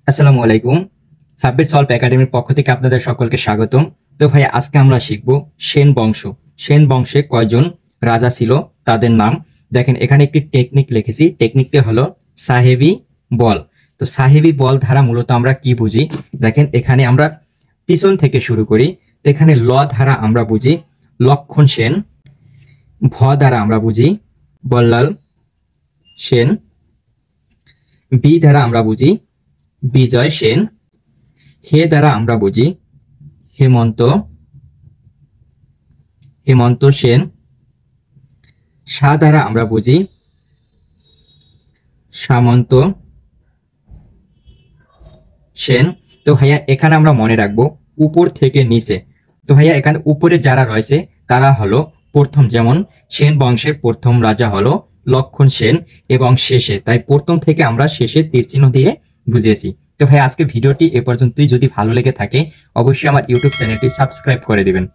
আসসালামু আলাইকুম। সাব্বির সলভ একাডেমির পক্ষ থেকে আপনাদের সকলকে স্বাগতম। তো ভাই আজকে আমরা শিখব সেন বংশ। সেন বংশে কয়জন রাজা ছিল তাদের নাম। দেখেন এখানে একটি টেকনিক লিখেছি, টেকনিকটি হলো সাহেবী বল। তো সাহেবী বল ধারা মূলত আমরা কি বুঝি, দেখেন এখানে আমরা পিছন থেকে শুরু করি। তো এখানে ল ধারা আমরা বুঝি লক্ষণ সেন, ভ দ্বারা আমরা বুঝি বল্লাল সেন, বি দ্বারা আমরা বুঝি বিজয় সেন, হে দ্বারা আমরা বুঝি হেমন্ত হেমন্ত সেন, সা দ্বারা আমরা বুঝি সামন্ত সেন। তো ভাইয়া এখানে আমরা মনে রাখবো উপর থেকে নিচে। তো ভাইয়া এখানে উপরে যারা রয়েছে তারা হলো প্রথম, যেমন সেন বংশের প্রথম রাজা হলো লক্ষণ সেন এবং শেষে, তাই প্রথম থেকে আমরা শেষে তীর চিহ্ন দিয়ে বুঝিয়েছি। তো ভাই আজকে ভিডিওটি এ পর্যন্তই। যদি ভালো লেগে থাকে অবশ্যই আমার ইউটিউব চ্যানেলটি সাবস্ক্রাইব করে দিবেন।